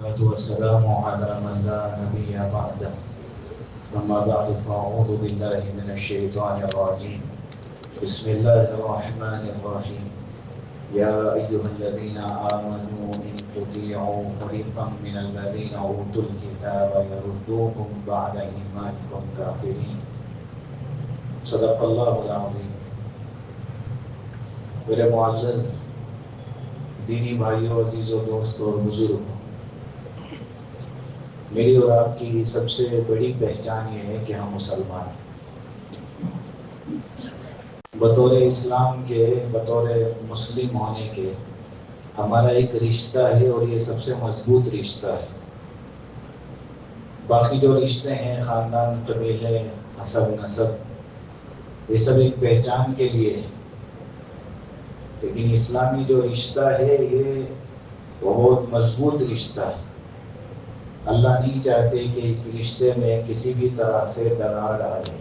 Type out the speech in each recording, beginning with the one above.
والصلاة والسلام على من لا نبي بعده أما بعد فأعوذ بالله من الشيطان الرجيم بسم الله الرحمن الرحيم يا أيها الذين آمنوا إن تطيعوا فريقا من الذين أوتوا الكتاب يردوكم بعد إيمانكم كافرين صدق الله العظيم. میرے معزز دینی بھائیوں، عزیزوں، دوستوں اور بزرگوں، میری اور آپ کی سب سے بڑی پہچان یہ ہے کہ ہم مسلمان ہیں. بطور اسلام کے، بطور مسلم ہونے کے ہمارا ایک رشتہ ہے اور یہ سب سے مضبوط رشتہ ہے. باقی جو رشتے ہیں، خاندان، قبیلے، حسب نسب، یہ سب ایک پہچان کے لیے ہے، لیکن اسلامی جو رشتہ ہے یہ بہت مضبوط رشتہ ہے. اللہ نہیں چاہتے کہ اس رشتے میں کسی بھی طرح سے دراڑ آئے.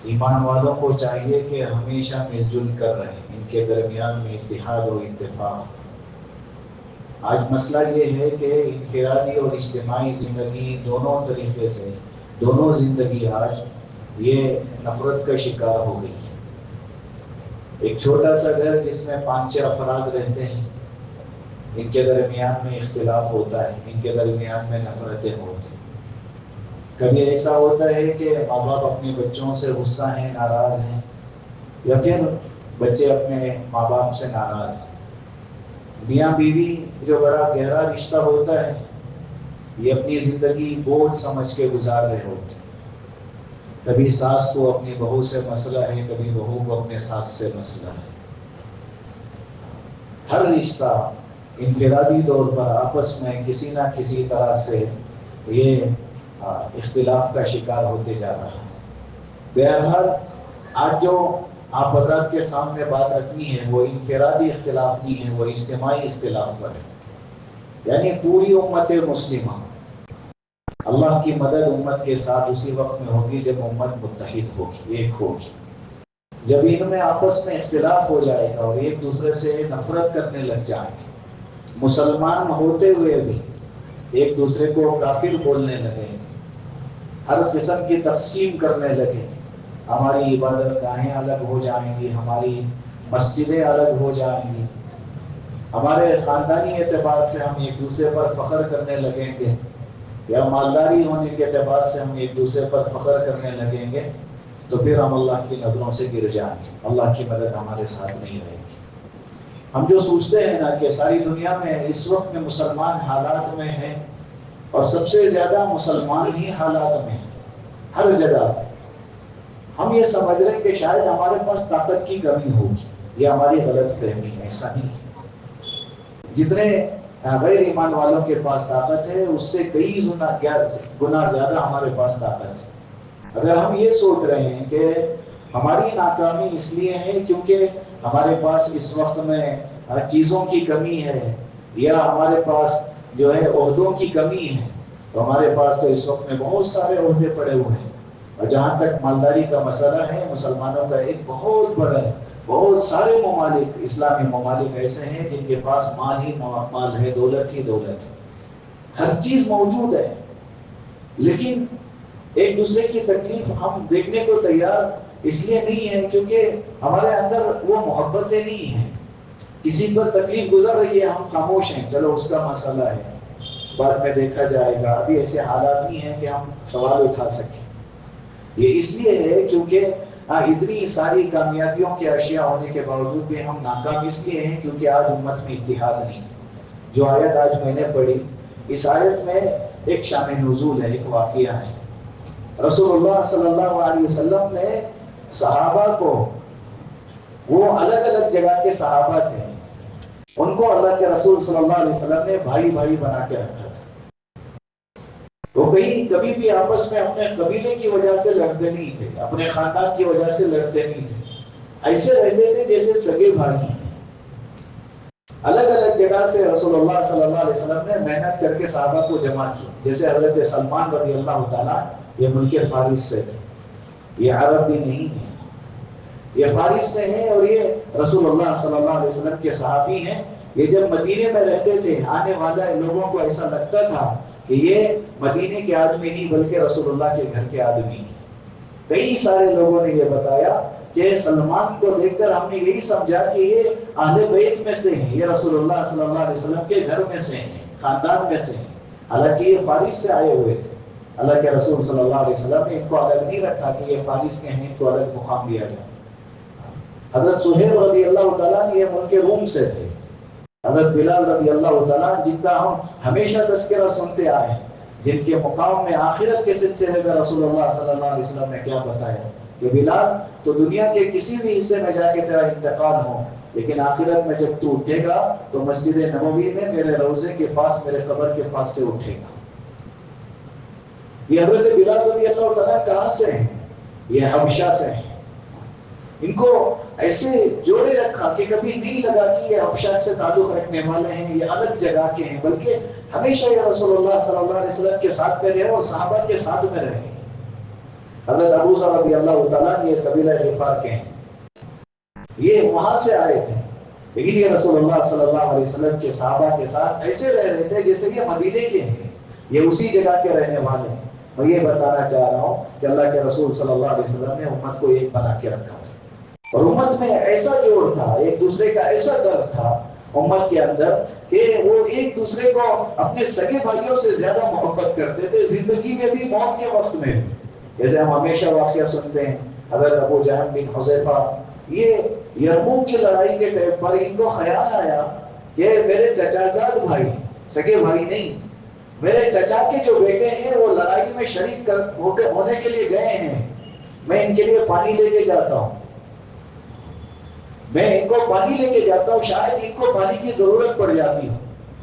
ایمان والوں کو چاہیے کہ ہمیشہ مل جل کر رہیں، ان کے درمیان میں اتحاد و اتفاق. آج مسئلہ یہ ہے کہ انفرادی اور اجتماعی زندگی دونوں طریقے سے، دونوں زندگی آج یہ نفرت کا شکار ہو گئی. ایک چھوٹا سا گھر جس میں 5-6 افراد رہتے ہیں، ان کے درمیان میں اختلاف ہوتا ہے، ان کے درمیان میں نفرتیں ہوتی ہیں. کبھی ایسا ہوتا ہے کہ ماں باپ اپنے بچوں سے غصہ ہیں، ناراض ہیں، یا پھر بچے اپنے ماں باپ سے ناراض ہیں. میاں بیوی جو بڑا گہرا رشتہ ہوتا ہے، یہ اپنی زندگی بوجھ سمجھ کے گزار رہے ہوتے ہیں. کبھی ساس کو اپنی بہو سے مسئلہ ہے، کبھی بہو کو اپنے ساس سے مسئلہ ہے. ہر رشتہ انفرادی طور پر آپس میں کسی نہ کسی طرح سے یہ اختلاف کا شکار ہوتے جا رہا ہے. بہرحال آج جو آپ حضرات کے سامنے بات رکھنی ہے وہ انفرادی اختلاف نہیں ہے، وہ اجتماعی اختلاف پر ہے. یعنی پوری امت مسلمہ، اللہ کی مدد امت کے ساتھ اسی وقت میں ہوگی جب امت متحد ہوگی، ایک ہوگی. جب ان میں آپس میں اختلاف ہو جائے گا اور ایک دوسرے سے نفرت کرنے لگ جائیں گے، مسلمان ہوتے ہوئے بھی ایک دوسرے کو کافر بولنے لگیں گے، ہر قسم کی تقسیم کرنے لگیں گے، ہماری عبادت گاہیں الگ ہو جائیں گی، ہماری مسجدیں الگ ہو جائیں گی، ہمارے خاندانی اعتبار سے ہم ایک دوسرے پر فخر کرنے لگیں گے، یا مالداری ہونے کے اعتبار سے ہم ایک دوسرے پر فخر کرنے لگیں گے، تو پھر ہم اللہ کی نظروں سے گر جائیں گے، اللہ کی مدد ہمارے ساتھ نہیں رہے گی. ہم جو سوچتے ہیں نا کہ ساری دنیا میں اس وقت میں مسلمان حالات میں ہیں، اور سب سے زیادہ مسلمان ہی حالات میں ہیں ہر جگہ. ہم یہ سمجھ رہے ہیں کہ شاید ہمارے پاس طاقت کی کمی ہوگی، یہ ہماری غلط فہمی ہے. ایسا نہیں. جتنے غیر ایمان والوں کے پاس طاقت ہے اس سے کئی گنا زیادہ ہمارے پاس طاقت ہے. اگر ہم یہ سوچ رہے ہیں کہ ہماری ناکامی اس لیے ہے کیونکہ ہمارے پاس اس وقت میں چیزوں کی کمی ہے، یا ہمارے پاس جو ہے عہدوں کی کمی ہے، تو ہمارے پاس تو اس وقت میں بہت سارے عہدے پڑے ہوئے ہیں. اور جہاں تک مالداری کا مسئلہ ہے، مسلمانوں کا ایک بہت بڑا ہے. بہت سارے ممالک، اسلامی ممالک ایسے ہیں جن کے پاس مال ہی مال ہے، دولت ہی دولت ہے، ہر چیز موجود ہے، لیکن ایک دوسرے کی تکلیف ہم دیکھنے کو تیار اس لیے نہیں ہے کیونکہ ہمارے اندر وہ محبتیں نہیں ہیں. کسی پر تکلیف گزر رہی ہے، ہم خاموش ہیں، چلو اس کا مسئلہ ہے، بعد میں دیکھا جائے گا، ابھی ایسے حالات نہیں ہیں کہ ہم سوال اٹھا سکیں. یہ اس لیے ہے کیونکہ اتنی ساری کامیابیوں کے اشیاء ہونے کے باوجود بھی ہم ناکام اس لیے ہیں کیونکہ آج امت میں اتحاد نہیں. جو آیت آج میں نے پڑھی، اس آیت میں ایک شان نزول ہے، ایک واقعہ ہے. رسول اللہ صلی اللہ علیہ وسلم نے صحابہ کو، وہ الگ الگ جگہ کے صحابہ تھے، ان کو اللہ کے رسول صلی اللہ علیہ وسلم نے بھائی بھائی بنا کے رکھا تھا. وہ کبھی بھی آپس میں اپنے قبیلے کی وجہ سے لڑتے نہیں تھے، اپنے خاندان کی وجہ سے لڑتے نہیں تھے. ایسے رہتے تھے جیسے سگے بھائی ہیں. الگ الگ جگہ سے رسول اللہ صلی اللہ علیہ وسلم نے محنت کر کے صحابہ کو جمع کیا. جیسے حضرت سلمان رضی اللہ تعالیٰ، یہ ملک فارس سے تھے، یہ عرب بھی نہیں ہے، یہ فارس سے ہیں، اور یہ رسول اللہ صلی اللہ علیہ وسلم کے صحابی ہیں. یہ جب مدینے میں رہتے تھے آنے والے لوگوں کو ایسا لگتا تھا کہ یہ مدینے کے آدمی نہیں بلکہ رسول اللہ کے گھر کے آدمی ہیں۔ کئی سارے لوگوں نے یہ بتایا کہ سلمان کو دیکھ کر ہم نے یہی سمجھا کہ یہ اہل بیت میں سے ہیں، یہ رسول اللہ صلی اللہ علیہ وسلم کے گھر میں سے ہیں، خاندان میں سے ہیں، حالانکہ یہ فارس سے آئے ہوئے تھے۔ اللہ کے رسول صلی اللہ علیہ وسلم نے ان کو الگ نہیں رکھا کہ یہ فارس کے ہیں تو الگ مقام دیا جائے۔ حضرت سہیب رضی اللہ تعالیٰ یہ ملک روم سے تھے۔ حضرت بلال رضی اللہ تعالیٰ جن کا ہم ہمیشہ تذکرہ سنتے آئے ہیں، جن کے مقام میں آخرت کے سلسلے میں رسول اللہ صلی اللہ علیہ وسلم نے کیا بتایا کہ بلال تو دنیا کے کسی بھی حصے میں جا کے تیرا انتقال ہو، لیکن آخرت میں جب تو اٹھے گا تو مسجد نبوی میں میرے روضے کے پاس، میرے قبر کے پاس سے اٹھے گا۔ یہ حضرت بلال رضی اللہ تعالیٰ کہاں سے ہیں؟ یہ حبشہ سے ہیں۔ ان کو ایسے جوڑے رکھا کہ کبھی نہیں لگا کہ یہ حبشہ سے تعلق رکھنے والے ہیں، یہ الگ جگہ کے ہیں، بلکہ ہمیشہ یہ رسول اللہ صلی اللہ علیہ وسلم کے ساتھ میں رہے اور صحابہ کے ساتھ میں رہے۔ حضرت ابو ذر رضی اللہ تعالیٰ یہ قبیلہ غفار کے ہیں، یہ وہاں سے آئے تھے، لیکن یہ رسول اللہ صلی اللہ علیہ وسلم کے صحابہ کے ساتھ ایسے رہ رہے تھے جیسے یہ مدینے کے ہیں، یہ اسی جگہ کے رہنے والے ہیں۔ میں یہ بتانا چاہ رہا ہوں کہ اللہ کے رسول صلی اللہ علیہ وسلم نے امت کو ایک بنا کے رکھا تھا، اور امت میں ایسا جوڑ تھا، ایک دوسرے کا ایسا درد تھا امت کے اندر کہ وہ ایک دوسرے کو اپنے سگے بھائیوں سے زیادہ محبت کرتے تھے، زندگی میں بھی موت کے وقت میں بھی۔ جیسے ہم ہمیشہ واقعہ سنتے ہیں، حضرت ابو جہل بن حذیفہ یہ یرموک کی لڑائی کے ٹائم پر ان کو خیال آیا کہ میرے چچا زاد بھائی، سگے بھائی نہیں، میرے چچا کے جو بیٹے ہیں وہ لڑائی میں شریک ہونے کے لیے گئے ہیں، میں ان کے لیے پانی لے کے جاتا ہوں، میں ان کو پانی لے کے جاتا ہوں، شاید ان کو پانی کی ضرورت پڑ جاتی ہے۔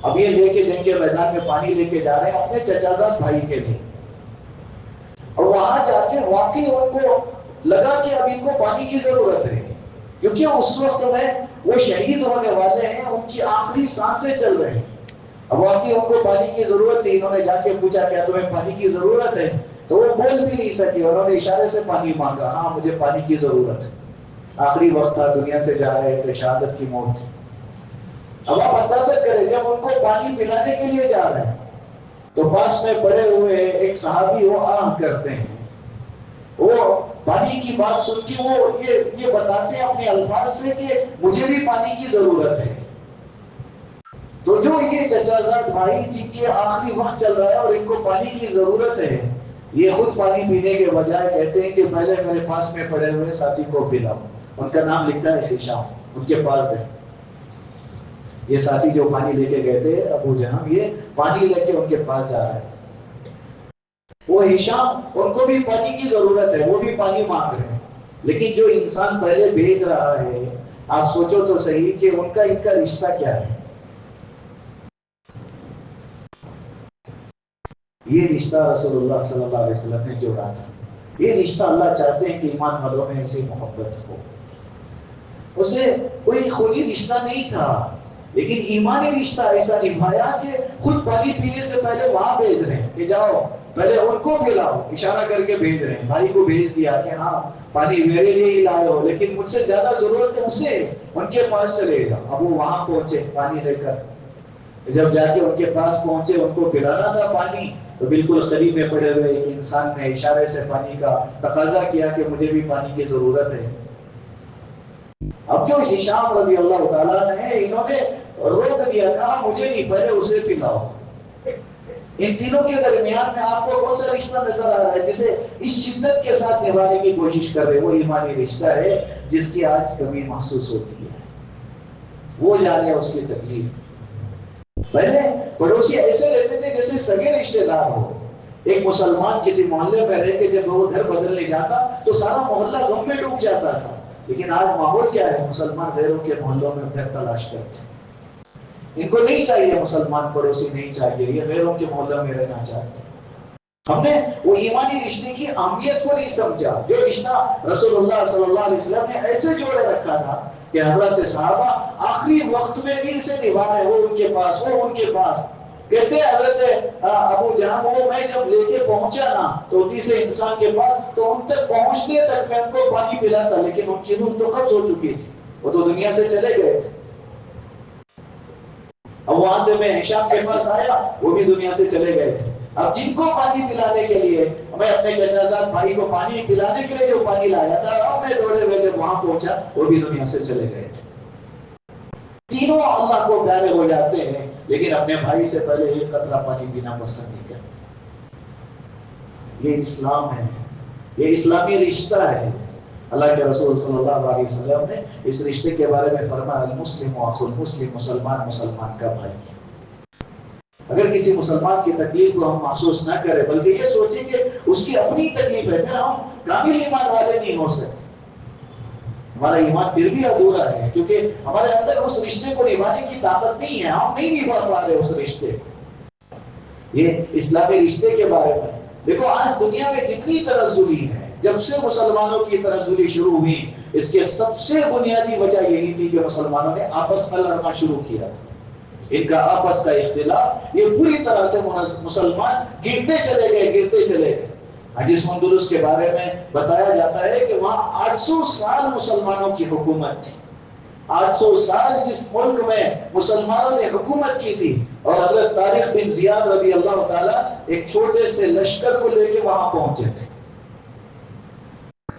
اب یہ لے کے جنگ کے میدان میں پانی لے کے جا رہے ہیں اپنے چچا زاد بھائی کے لیے، اور وہاں جا کے واقعی ان کو لگا کہ اب ان کو پانی کی ضرورت ہے، کیونکہ اس وقت میں وہ شہید ہونے والے ہیں، ان کی آخری سانسیں چل رہے ہیں۔ اب واقعی ان کو پانی کی ضرورت تھی، انہوں نے جا کے پوچھا کیا تمہیں پانی کی ضرورت ہے؟ تو وہ بول بھی نہیں سکے، انہوں نے اشارے سے پانی مانگا، ہاں مجھے پانی کی ضرورت ہے۔ آخری وقت تھا، دنیا سے جا رہے تھے، شہادت کی موت تھی۔ اب آپ اندازہ کریں جب ان کو پانی پلانے کے لیے جا رہے ہیں تو پاس میں پڑے ہوئے ایک صحابی وہ آہ کرتے ہیں، وہ پانی کی بات سن کے وہ یہ بتاتے ہیں اپنے الفاظ سے کہ مجھے بھی پانی کی ضرورت ہے۔ تو جو یہ چچا زاد بھائی جن کے آخری وقت چل رہا ہے اور ان کو پانی کی ضرورت ہے، یہ خود پانی پینے کے بجائے کہتے ہیں کہ پہلے میرے پاس میں پڑے ہوئے ساتھی کو پلاؤ۔ ان کا نام لکھتا ہے ہشام، ان کے پاس ہے یہ ساتھی جو پانی لے کے گئے تھے ابو جہاں، یہ پانی لے کے ان کے پاس جا رہا ہے۔ وہ ہشام، ان کو بھی پانی کی ضرورت ہے، وہ بھی پانی مانگ رہے ہیں، لیکن جو انسان پہلے بھیج رہا ہے، آپ سوچو تو صحیح کہ ان کا رشتہ کیا ہے۔ یہ رشتہ رسول اللہ صلی اللہ علیہ وسلم نے جوڑا تھا۔ یہ رشتہ اللہ چاہتے ہیں کہ ایمان والوں میں ایسی محبت ہو۔ اسے کوئی خونی رشتہ نہیں تھا، لیکن ایمانی رشتہ ایسا نبھایا کہ خود پانی پینے سے پہلے وہاں بھیج رہے ہیں کہ جاؤ پہلے ان کو پلاؤ، اشارہ کر کے بھیج رہے ہیں، بھائی کو بھیج دیا کہ ہاں پانی میرے لیے ہی لائے ہو، لیکن مجھ سے زیادہ ضرورت ہے اسے، ان کے پاس چلے گا۔ اب وہ وہاں پہنچے پانی لے کر، جب جا کے ان کے پاس پہنچے، ان کو پلانا تھا پانی، تو بالکل قریب میں پڑے ہوئے ایک انسان نے اشارے سے پانی کا تقاضا کیا کہ مجھے بھی پانی کی ضرورت ہے۔ اب جو ہشام رضی اللہ تعالیٰ نے انہوں نے روک دیا، کہا مجھے نہیں، پہلے اسے پلاؤ۔ ان تینوں کے درمیان میں آپ کو کون سا رشتہ نظر آ رہا ہے جسے اس شدت کے ساتھ نبھانے کی کوشش کر رہے؟ وہ ایمانی رشتہ ہے جس کی آج کمی محسوس ہوتی ہے، وہ جانے اس کی تکلیف۔ پہلے پڑوسی ایسے رہتے تھے جیسے سگے رشتے دار ہو۔ ایک مسلمان کسی محلے میں رہ کے جب وہ گھر بدلنے جاتا تو سارا محلہ غم میں ڈوب جاتا تھا، لیکن آج ماحول کیا ہے؟ مسلمان غیروں کے محلوں میں گھر تلاش کرتے ہیں۔ ان کو نہیں چاہیے مسلمان پڑوسی، نہیں چاہیے، یہ غیروں کے محلوں میں رہنا چاہتے ہیں۔ ہم نے وہ ایمانی رشتے کی اہمیت کو نہیں سمجھا، جو رشتہ رسول اللہ صلی اللہ علیہ وسلم نے ایسے جوڑے رکھا تھا کہ حضرت صحابہ آخری وقت میں بھی اسے نبھا رہے، وہ ان کے پاس، وہ ان کے پاس۔ کہتے ہیں حضرت ابو جہاں، وہ میں جب لے کے پہنچا نا تو تیسرے انسان کے پاس، تو ان تک پہنچنے تک میں ان کو پانی پلاتا، لیکن ان کی روح تو قبض ہو چکی تھی، وہ تو دنیا سے چلے گئے تھے۔ اب وہاں سے میں ہشام کے پاس آیا، وہ بھی دنیا سے چلے گئے تھے۔ اب جن کو پانی پلانے کے لیے میں اپنے چچا صاحب بھائی کو پانی پلانے کے لیے جو پانی لایا تھا، اب میں دوڑے ہوئے جب وہاں پہنچا وہ بھی دنیا سے چلے گئے تھے۔ تینوں اللہ کو پیارے ہو جاتے ہیں، لیکن اپنے بھائی سے پہلے ایک قطرہ پانی پینا پسند نہیں کرتے۔ یہ اسلام ہے، یہ اسلامی رشتہ ہے۔ اللہ کے رسول صلی اللہ علیہ وسلم نے اس رشتے کے بارے میں فرمایا المسلم اخو المسلم، مسلمان مسلمان کا بھائی۔ اگر کسی مسلمان کی تکلیف کو ہم محسوس نہ کریں بلکہ یہ سوچیں کہ اس کی اپنی تکلیف ہے، پھر ہم کامل ایمان والے نہیں ہو سکتے۔ ہمارا ایمان پھر بھی ادھورا ہے، کیونکہ ہمارے اندر اس رشتے کو نبھانے کی طاقت نہیں ہے، ہم نہیں نبھا پا رہے اس رشتے کو۔ یہ اسلامی رشتے کے بارے میں دیکھو، آج دنیا میں جتنی تنزلی ہے، جب سے مسلمانوں کی تنزلی شروع ہوئی، اس کے سب سے بنیادی وجہ یہی تھی کہ مسلمانوں نے آپس میں لڑنا شروع کیا تھا۔ ان کا آپس کا اختلاف، یہ پوری طرح سے مسلمان گرتے چلے گئے۔ جس اندلس کے بارے میں بتایا جاتا ہے کہ وہاں 800 سال مسلمانوں کی حکومت تھی۔ 800 سال جس ملک میں مسلمانوں نے حکومت کی تھی، اور حضرت طارق بن زیاد رضی اللہ تعالیٰ ایک چھوٹے سے لشکر کو لے کے وہاں پہنچے تھے،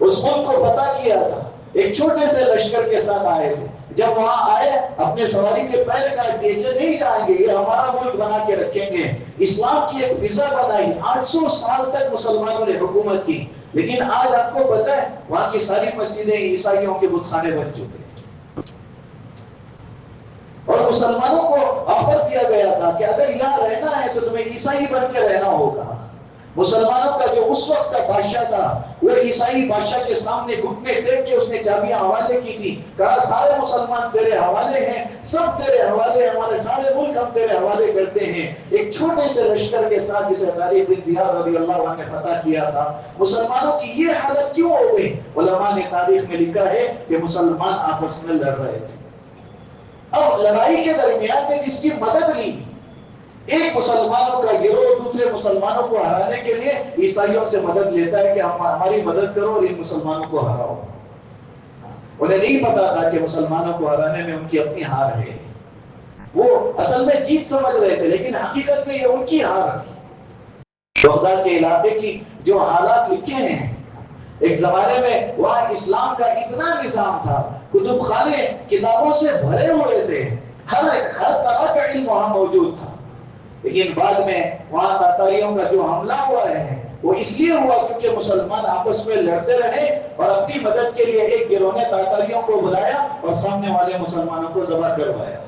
اس ملک کو فتح کیا تھا، ایک چھوٹے سے لشکر کے ساتھ آئے تھے۔ جب وہاں آئے اپنے سواری کے پیر کاٹ دیے کہ نہیں جائیں گے، یہ ہمارا ملک بنا کے رکھیں گے، اسلام کی ایک فضا بنائی۔ 800 سال تک مسلمانوں نے حکومت کی، لیکن آج آپ کو پتہ ہے وہاں کی ساری مسجدیں عیسائیوں کے بت خانے بن چکے ہیں، اور مسلمانوں کو آفر دیا گیا تھا کہ اگر یہاں رہنا ہے تو تمہیں عیسائی بن کے رہنا ہوگا۔ مسلمانوں کا جو اس وقت کا بادشاہ تھا، وہ عیسائی بادشاہ کے سامنے گھٹنے ٹیک کے اس نے چابیاں حوالے کی تھی، کہا سارے مسلمان تیرے حوالے ہیں، سب تیرے حوالے ہیں، ہمارے سارے ملک ہم تیرے حوالے کرتے ہیں۔ ایک چھوٹے سے لشکر کے ساتھ جسے طارق بن زیاد رضی اللہ عنہ نے فتح کیا تھا، مسلمانوں کی یہ حالت کیوں ہو گئی؟ علماء نے تاریخ میں لکھا ہے کہ مسلمان آپس میں لڑ رہے تھے۔ اب لڑائی کے درمیان میں جس کی مدد لی، ایک مسلمانوں کا گروہ دوسرے مسلمانوں کو ہرانے کے لیے عیسائیوں سے مدد لیتا ہے کہ ہماری مدد کرو اور ان مسلمانوں کو ہراؤ۔ انہیں نہیں پتا تھا کہ مسلمانوں کو ہرانے میں ان کی اپنی ہار ہے، وہ اصل میں جیت سمجھ رہے تھے، لیکن حقیقت میں یہ ان کی ہار تھی۔ بغداد کے علاقے کی جو حالات لکھے ہیں، ایک زمانے میں وہاں اسلام کا اتنا نظام تھا، کتب خانے کتابوں سے بھرے ہوئے تھے، ہر طرح کا علم وہاں موجود تھا، لیکن بعد میں وہاں تاتاریوں کا جو حملہ ہوا ہے وہ اس لیے ہوا کیونکہ مسلمان آپس میں لڑتے رہے، اور اپنی مدد کے لیے ایک گروہ نے تاتاریوں کو بلایا اور سامنے والے مسلمانوں کو ذبح کروایا،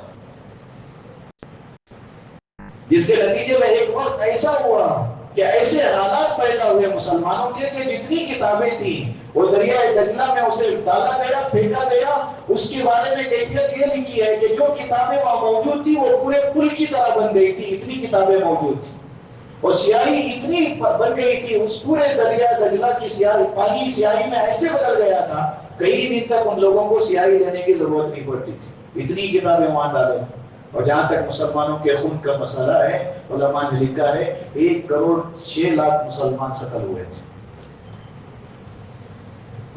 جس کے نتیجے میں ایک وقت ایسا ہوا کہ ایسے حالات پیدا ہوئے مسلمانوں کے کہ جتنی کتابیں تھیں وہ دریائے دجلہ میں اسے ڈالا گیا، پھینکا گیا۔ اس کے بارے میں کیفیت یہ لکھی ہے کہ جو کتابیں وہاں موجود تھی وہ پورے پل کی طرح بن گئی تھی، اتنی کتابیں موجود تھی، اور سیاہی اتنی بن گئی تھی، اس پورے دریائے دجلہ کی سیاہی، پانی سیاہی میں ایسے بدل گیا تھا کئی دن تک ان لوگوں کو سیاہی لینے کی ضرورت نہیں پڑتی تھی، اتنی کتابیں وہاں ڈالے تھے۔ اور جہاں تک مسلمانوں کے خون کا مسئلہ ہے، علماء نے لکھا ہے 1,06,00,000 مسلمان قتل ہوئے تھے،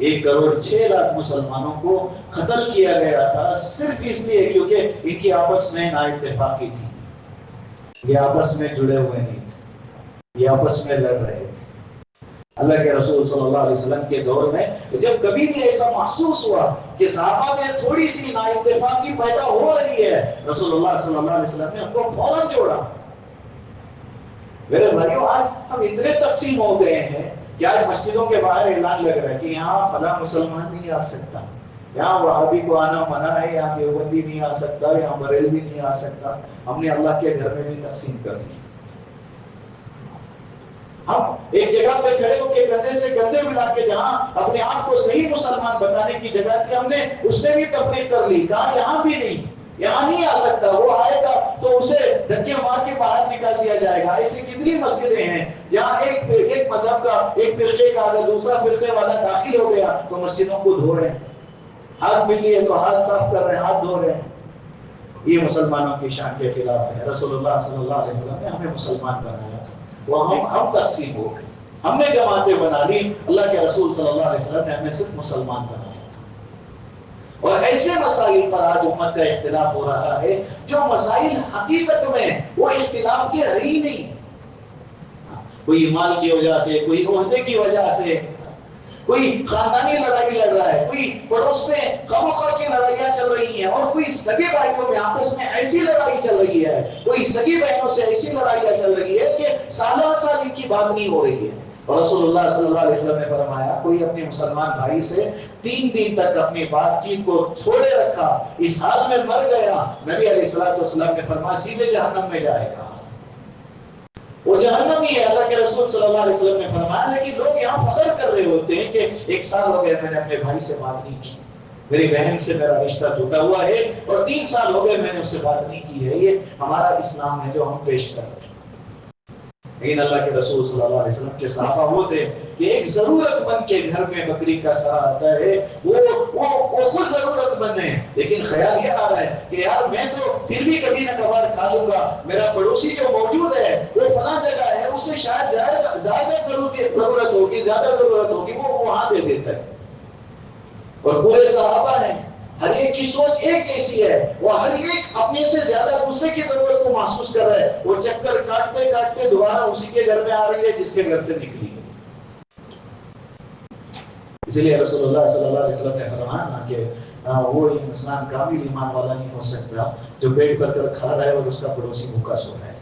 1,06,00,000 مسلمانوں کو قتل کیا گیا تھا، صرف اس لیے کیونکہ ان کی آپس میں نا اتفاقی تھی، یہ آپس میں جڑے ہوئے نہیں تھے، یہ آپس میں لڑ رہے تھے۔ اللہ کے رسول صلی اللہ علیہ وسلم کے دور میں جب کبھی بھی ایسا محسوس ہوا کہ صحابہ میں تھوڑی سی نا اتفاقی پیدا ہو رہی ہے، رسول اللہ صلی اللہ علیہ وسلم نے ان کو فوراً جوڑا۔ میرے بھائیوں، آج ہم اتنے تقسیم ہو گئے ہیں کہ آج مسجدوں کے باہر اعلان لگ رہا ہے کہ یہاں فلاں مسلمان نہیں آ سکتا، یہاں وہابی کو آنا منع ہے، یہاں دیوبندی نہیں آ سکتا، یہاں بریلوی نہیں آ سکتا۔ ہم نے اللہ کے گھر میں بھی تقسیم کر دی۔ ہم ایک جگہ پہ کھڑے ہو کے گندے سے گندے ملا کے جہاں اپنے آپ کو صحیح مسلمان بتانے کی جگہ تھی، ہم نے اس میں بھی تفریق کر لی، کہا یہاں بھی نہیں، یہاں نہیں آ سکتا، وہ آئے گا تو اسے دھکے مار کے باہر نکال دیا جائے گا۔ ایسی کتنی مسجدیں ہیں جہاں ایک مذہب کا، ایک فرقے کا اگر دوسرا فرقے والا داخل ہو گیا تو مسجدوں کو دھو رہے ہیں، ہاتھ ملی ہے تو ہاتھ صاف کر رہے ہیں، ہاتھ دھو رہے ہیں۔ یہ مسلمانوں کی شان کے خلاف ہے۔ رسول اللہ صلی اللہ علیہ وسلم نے ہمیں مسلمان بنایا تھا، وہ ہم تقسیم ہو گئے، ہم نے جماعتیں بنا لی، اللہ کے رسول صلی اللہ علیہ وسلم نے ہمیں صرف مسلمان بنایا تھا۔ اور ایسے مسائل پر آج امت کا اختلاف ہو رہا ہے جو مسائل حقیقت میں وہ اختلاف کے ہے ہی نہیں. کوئی مال کی وجہ سے، کوئی عہدے کی وجہ سے، کوئی خاندانی لڑائی لڑ رہا ہے، کوئی پڑوس میں غم و خوف کی لڑائیاں چل رہی ہیں، اور کوئی سگے بھائیوں میں آپس میں ایسی لڑائی چل رہی ہے، کوئی سگی بہنوں سے ایسی لڑائیاں چل رہی ہے کہ سالہ سال ان کی بات نہیں ہو رہی ہے. اور رسول اللہ صلی اللہ علیہ وسلم نے فرمایا کوئی اپنے مسلمان بھائی سے 3 دن تک اپنی بات چیت کو چھوڑے رکھا، اس حال میں مر گیا، نبی علیہ الصلوۃ والسلام نے فرمایا سیدھے جہنم میں جائے گا. وہ جہنم ہی ہے. اللہ کے رسول صلی اللہ علیہ وسلم نے فرمایا. لیکن لوگ یہاں فخر کر رہے ہوتے ہیں کہ 1 سال ہو گیا میں نے اپنے بھائی سے بات نہیں کی، میری بہن سے میرا رشتہ ٹوٹا ہوا ہے، اور 3 سال ہو گئے میں نے اس سے بات نہیں کی ہے. یہ ہمارا اسلام ہے جو ہم پیش کر رہے ہیں. لیکن اللہ کے رسول صلی اللہ علیہ وسلم کے صحابہ وہ تھے کہ ایک ضرورت مند کے گھر میں بکری کا سرا آتا ہے، وہ خود ضرورت مند ہے، لیکن خیال یہ آ رہا ہے کہ یار میں تو پھر بھی کبھی نہ کبھار کھا لوں گا، میرا پڑوسی جو موجود ہے وہ فلاں جگہ ہے، اس سے شاید زیادہ ضرورت ہوگی وہ وہاں دے دیتا ہے. اور پورے صحابہ ہیں، ہر ایک کی سوچ ایک جیسی ہے، وہ ہر ایک اپنے سے زیادہ دوسرے کی ضرورت کو محسوس کر رہا ہے. وہ چکر کاٹتے کاٹتے دوبارہ اسی کے گھر میں آ رہی ہے جس کے گھر سے نکلی ہے. اسی لیے رسول اللہ صلی اللہ علیہ وسلم نے فرمایا کہ وہ انسان کامل ایمان والا نہیں ہو سکتا جو پیٹ بھر کر کھا رہا ہے اور اس کا پڑوسی بھوکا سو رہا ہے،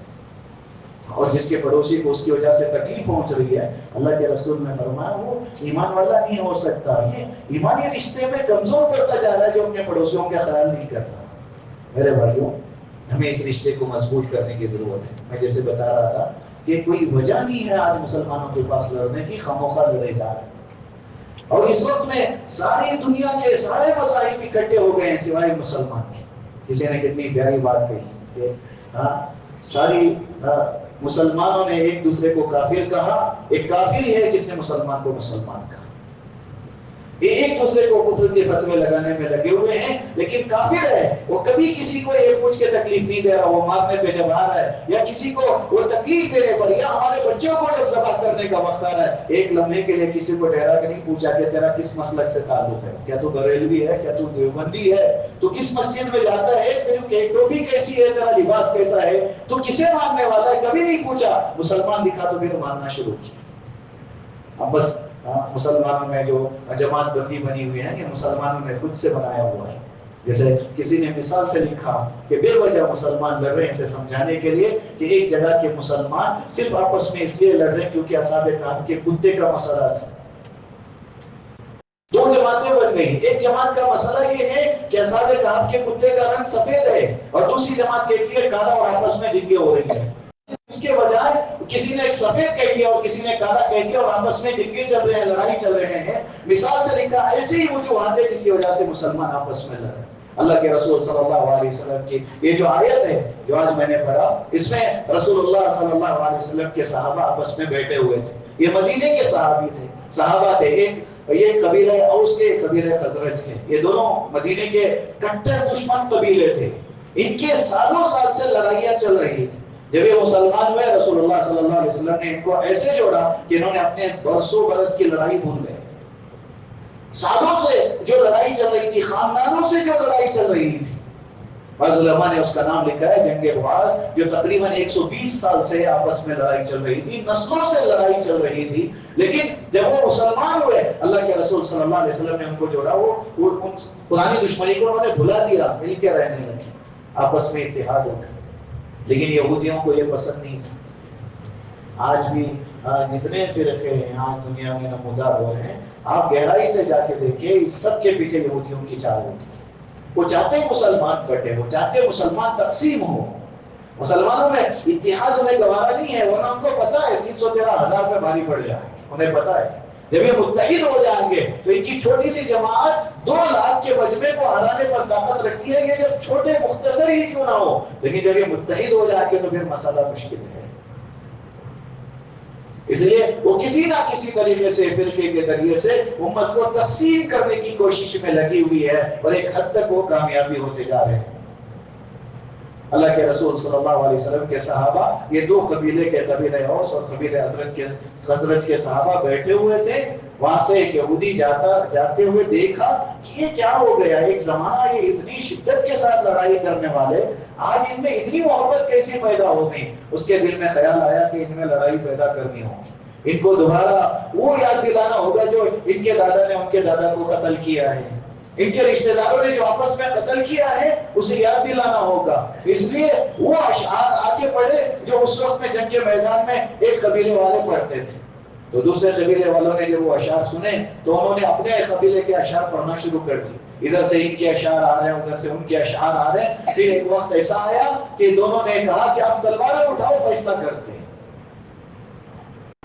اور جس کے پڑوسی کو اس کی وجہ سے تکلیف پہنچ رہی ہے. اللہ کے رسول نے فرمایا وہ ایمان والا نہیں ہو سکتا. یہ ایمانی رشتے میں کمزور پڑتا جا رہا ہے جو اپنے پڑوسیوں کا خیال نہیں کرتا. میرے بھائیوں، ہمیں اس رشتے کو مضبوط کرنے کی ضرورت ہے. میں جیسے بتا رہا تھا کہ کوئی وجہ نہیں ہے آج مسلمانوں کے پاس لڑنے کی، خاموخواہ لڑے جا رہے ہیں. اور اس وقت میں ساری دنیا کے سارے مذاہب اکٹھے ہو گئے ہیں سوائے مسلمان کے. کسی نے کتنی پیاری بات کہی کہ ساری مسلمانوں نے ایک دوسرے کو کافر کہا، ایک کافر ہی ہے جس نے مسلمان کو مسلمان کہا. ایک دوسرے کو کفر کے فتوے لگانے میں لگے ہوئے ہیں، لیکن کافر ہے وہ کبھی کسی کو یہ پوچھ کے تکلیف نہیں دے رہا، وہ مارنے پہ جب آ رہا ہے یا کسی کو وہ تکلیف دینے پر، یا ہمارے بچوں کو جب ذبح کرنے کا وقت آ رہا ہے ایک لمحے کے لیے کسی کو ٹھہرا کے نہیں پوچھا کہ تیرا کس مسلک سے تعلق ہے، کیا تو بریلوی ہے، کیا تو دیوبندی ہے، تو کس مسجد میں جاتا ہے، تیری ٹوپی کیسی ہے، تیرا لباس کیسا ہے، تو کسے ماننے والا ہے، کبھی نہیں پوچھا. مسلمان دکھا تو پھر ماننا شروع کیا. اب بس مسلمانوں میں جو جماعت بندی بنی ہوئی ہے یہ مسلمانوں نے خود سے بنایا ہوا ہے. جیسے کسی نے مثال سے لکھا کہ بے وجہ مسلمان لڑ رہے ہیں اسے سمجھانے کے لیے کہ ایک جگہ کے مسلمان صرف آپس میں اس لیے لڑ رہے ہیں کیونکہ اصحاب کہف کے کتے کا مسئلہ تھا. 2 جماعتیں بن گئی. ایک جماعت کا مسئلہ یہ ہے کہ اصحاب کہف کے کتے کا رنگ سفید ہے، اور دوسری جماعت کہتی ہے کالا، اور آپس میں جنگیں ہو رہی ہیں. اس کے بجائے کسی نے سفید کہہ دیا اور کسی نے کالا کہہ دیا، اور آپس میں جنگیں چل رہے ہیں، لڑائی چل رہے ہیں. مثال سے لکھا ایسے ہی وجوہات ہے جس کی وجہ سے مسلمان آپس میں لڑے. اللہ کے رسول صلی اللہ علیہ وسلم کی یہ جو آیت ہے جو آج میں نے پڑھا، اس میں رسول اللہ صلی اللہ علیہ وسلم کے صحابہ آپس میں بیٹھے ہوئے تھے. یہ مدینے کے صحابی تھے، صحابہ تھے. یہ قبیلہ اوس کے، قبیلہ خزرج کے، یہ دونوں مدینے کے کٹر دشمن قبیلے تھے. ان کے سالوں سال سے لڑائیاں چل رہی تھی. جب یہ مسلمان ہوئے رسول اللہ صلی اللہ علیہ وسلم نے ان کو ایسے جوڑا کہ انہوں نے اپنے برسوں برس کی لڑائی بھول گئے. سالوں سے جو لڑائی چل رہی تھی، خاندانوں سے جو لڑائی چل رہی تھی، بعض علماء نے اس کا نام لکھا ہے جنگ بعاث، جو تقریباً 120 سال سے آپس میں لڑائی چل رہی تھی، نسلوں سے لڑائی چل رہی تھی. لیکن جب وہ مسلمان ہوئے اللہ کے رسول صلی اللہ علیہ وسلم نے ان کو جوڑا. وہ پرانی دشمنی کو انہوں نے بھلا دیا، مل کے رہنے لگے، آپس میں اتحاد ہو گیا. لیکن یہودیوں کو یہ پسند نہیں تھا. آج بھی جتنے فرقے ہیں آج دنیا میں نمودار ہو رہے ہیں، آپ گہرائی سے جا کے دیکھیے اس سب کے پیچھے یہودیوں کی چال ہوتی ہے. وہ چاہتے ہیں مسلمان بٹے، وہ چاہتے ہیں مسلمان تقسیم ہو. مسلمانوں میں اتحاد انہیں گوارا نہیں ہے، ورنہ ان کو پتا ہے 313,000 میں بھاری پڑ جائیں گے. انہیں پتا ہے جب یہ متحد ہو جائیں گے تو ان کی چھوٹی سی جماعت 2 لاکھ کے مجمع کو ہرانے پر طاقت رکھتی ہے. یہ جب چھوٹے مختصر ہی کیوں نہ ہو، لیکن جب یہ متحد ہو جائیں گے تو پھر مسئلہ مشکل ہے. اس لیے وہ کسی نہ کسی طریقے سے فرقے کے ذریعے سے امت کو تقسیم کرنے کی کوشش میں لگی ہوئی ہے، اور ایک حد تک وہ کامیابی ہوتے جا رہے ہیں. اللہ کے رسول صلی اللہ علیہ وسلم کے صحابہ، یہ 2 قبیلے کے، قبیلہ اوس اور قبیلہ خزرج کے صحابہ بیٹھے ہوئے تھے. وہاں سے ایک یہودی جاتے ہوئے دیکھا کہ یہ کیا ہو گیا، ایک زمانہ یہ اتنی شدت کے ساتھ لڑائی کرنے والے، آج ان میں اتنی محبت کیسی پیدا ہو گئی؟ اس کے دل میں خیال آیا کہ ان میں لڑائی پیدا کرنی ہوگی، ان کو دوبارہ وہ یاد دلانا ہوگا جو ان کے دادا نے ان کے دادا کو قتل کیا ہے، ان کے رشتہ داروں نے جو آپس میں قتل کیا ہے اسے یاد دلانا ہوگا۔ اس لیے وہ اشعار آگے پڑھے جو اس وقت میں جنگ کے میدان میں ایک قبیلے والے پڑھتے تھے۔ تو دوسرے قبیلے والوں نے جب وہ اشعار سنے تو انہوں نے اپنے قبیلے کے اشعار پڑھنا شروع کر دی، ادھر سے ان کے اشعار آ رہے ہیں، ادھر سے ان کے اشعار آ رہے ہیں۔ پھر ایک وقت ایسا آیا کہ دونوں نے کہا کہ آپ تلواریں اٹھاؤ، فیصلہ کرتے ہیں۔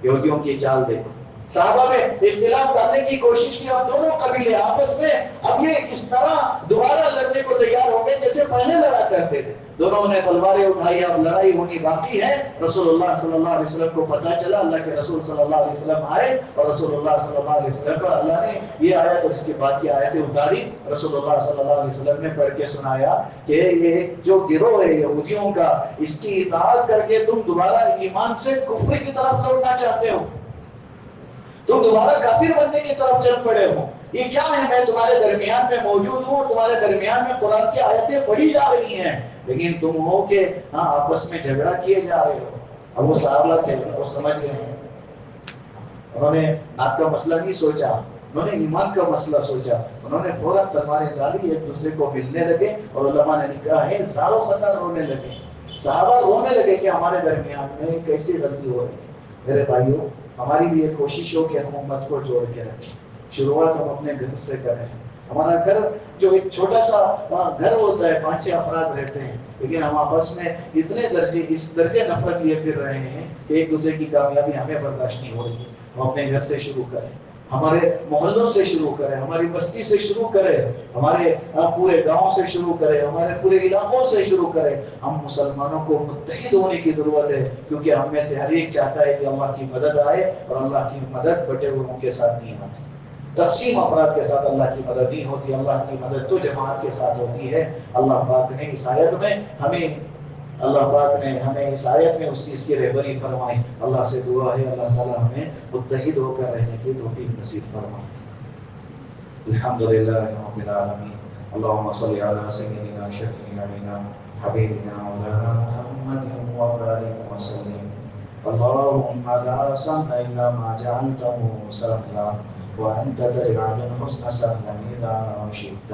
یہودیوں کی چال دیکھو، صحابہ میں اختلاف ڈالنے کی کوشش کی، اب دونوں قبیلے آپس میں اب یہ اس طرح دوبارہ لڑنے کو تیار ہو گئے جیسے پہلے لڑا کرتے تھے۔ دونوں نے تلواریں اٹھائی، اب لڑائی ہونی باقی ہے۔ رسول اللہ صلی اللہ علیہ وسلم کو پتہ چلا، اللہ کے رسول صلی اللہ علیہ وسلم آئے اور رسول اللہ صلی اللہ علیہ وسلم پر اللہ نے یہ آیت اور اس کے بعد کی آیتیں اتاری۔ رسول اللہ صلی اللہ علیہ وسلم نے پڑھ کے سنایا کہ یہ جو گروہ ہے یہودیوں کا، اس کی اطاعت کر کے تم دوبارہ ایمان سے کفر کی طرف لوٹنا چاہتے ہو، تم دوبارہ کافر بننے کی طرف چل پڑے ہو۔ یہ کیا ہے؟ میں تمہارے درمیان میں موجود ہوں، تمہارے درمیان میں قرآن کی آیتیں پڑھی جا رہی ہیں، لیکن تم ہو کہ آپس میں جھگڑا کیے جا رہے ہو۔ اب وہ صحابہ تھے، وہ سمجھ گئے ہیں، انہوں نے آپ کا مسئلہ نہیں سوچا، انہوں نے ایمان کا مسئلہ سوچا، انہوں نے فوراً تلواریں ڈالی، ایک دوسرے کو ملنے لگے اور علماء نے کہا ہے زارو خطر رونے لگے، صحابہ رونے لگے کہ ہمارے درمیان میں کیسی غلطی ہو رہی ہے۔ میرے بھائیوں، ہماری بھی یہ کوشش ہو کہ ہم امت کو جوڑ کے رکھیں، شروعات ہم اپنے گھر سے کریں۔ ہمارا گھر جو ایک چھوٹا سا گھر ہوتا ہے، 5-6 افراد رہتے ہیں، لیکن ہم آپس میں اتنے اس درجے نفرت لیے پھر رہے ہیں کہ ایک دوسرے کی کامیابی ہمیں برداشت نہیں ہو رہی ہے۔ ہم اپنے گھر سے شروع کریں، ہمارے محلوں سے شروع کریں، ہماری بستی سے شروع کریں، ہمارے پورے گاؤں سے شروع کریں، ہمارے پورے علاقوں سے شروع کریں۔ ہم مسلمانوں کو متحد ہونے کی ضرورت ہے، کیونکہ ہم میں سے ہر ایک چاہتا ہے کہ اللہ کی مدد آئے، اور اللہ کی مدد بٹے ہوئے کے ساتھ نہیں آتی، تقسیم افراد کے ساتھ اللہ کی مدد نہیں ہوتی، اللہ کی مدد تو جماعت کے ساتھ ہوتی ہے۔ اللہ پاک نے اس آیت میں اس آیت میں اس چیز کی رہبری فرمائی۔ اللہ سے دعا ہے اللہ تعالی ہمیں متحد ہو کر رہنے کی توفیق نصیب فرمائے۔ الحمدللہ رب العالمین، اللہم صلی علی سیدنا شفیعنا حبیبنا مولانا محمد وبارک وسلم۔ اللہم لا سهل الا ما جعلته سهلا وانت تجعل الحزن سهلا اذا شئت۔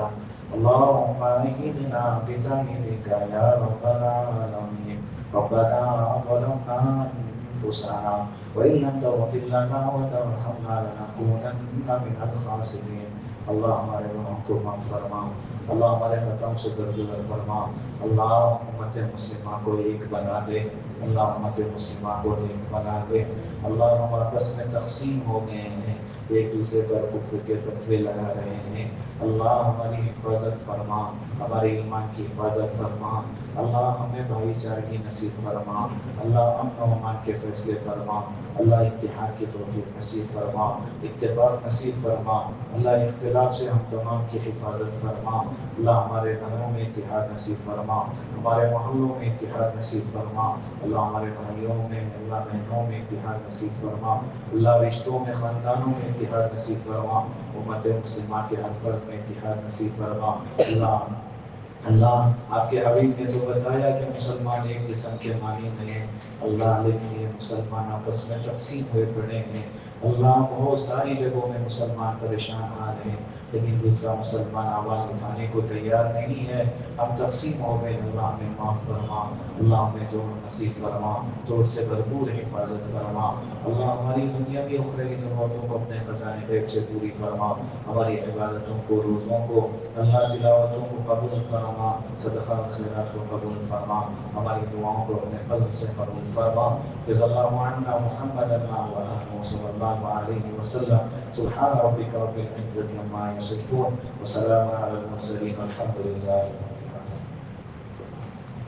اللهم اهدنا بتأييدك يا رب العالمين۔ ربنا ظلمنا انفسنا وان لم تغفر لنا وترحمنا لنكونن من الخاسرين۔ اللہ ہمارے گناہوں کو معاف فرما، اللہ ہمارے خطاؤں سے درگزر فرما، اللہ امت مسلمہ کو ایک بنا دے، اللہ امت مسلمہ کو ایک بنا دے۔ اللہ ہم آپس میں تقسیم ہو گئے ہیں، ایک دوسرے پر کفر کے فتوے لگا رہے ہیں، اللہ ہماری حفاظت فرما، ہمارے ایمان کی حفاظت فرما، اللہ ہمیں بھائی چارگی نصیب فرما، اللہ امن و امان کے فیصلے فرما، اللہ اتحاد کی توفیق نصیب فرما، اتفاق نصیب فرما، اللہ اختلاف سے ہم تمام کی حفاظت فرما، اللہ ہمارے گھروں میں اتحاد نصیب فرما، ہمارے محلوں میں اتحاد نصیب فرما، اللہ ہمارے بھائیوں میں، اللہ بہنوں میں اتحاد نصیب فرما، اللہ رشتوں میں، خاندانوں میں اتحاد نصیب فرما، امت مسلمہ کے ہر فرد میں اتحاد نصیب فرما۔ اللہ آپ کے حبیب نے تو بتایا کہ مسلمان ایک جسم کے مانند ہیں، اللہ لیکن یہ مسلمان آپس میں تقسیم ہوئے پڑے ہیں۔ اللہ بہت ساری جگہوں میں مسلمان پریشان حال ہیں، لیکن دوسرا مسلمان آواز اٹھانے کو تیار نہیں ہے، ہم تقسیم ہو گئے۔ اللہ ہمیں معاف فرما، اللہ ہمیں جوڑ نصیب فرما، توڑ سے بھرپور حفاظت فرما، اللہ ہماری دنیاوی اخروی ضرورتوں کو اپنے خزانے غیب سے پوری فرما، ہماری عبادتوں کو، روزوں کو، اللہ تلاوتوں کو قبول فرما، صدقہ خیرات کو قبول فرما، ہماری دعاؤں کو اپنے فضل سے قبول فرما۔ جزا اللہ عنا محمد صلی اللہ علیہ وسلم۔ سبحان ربک رب العزة عما یصفون وسلام علی المرسلین والحمد للہ۔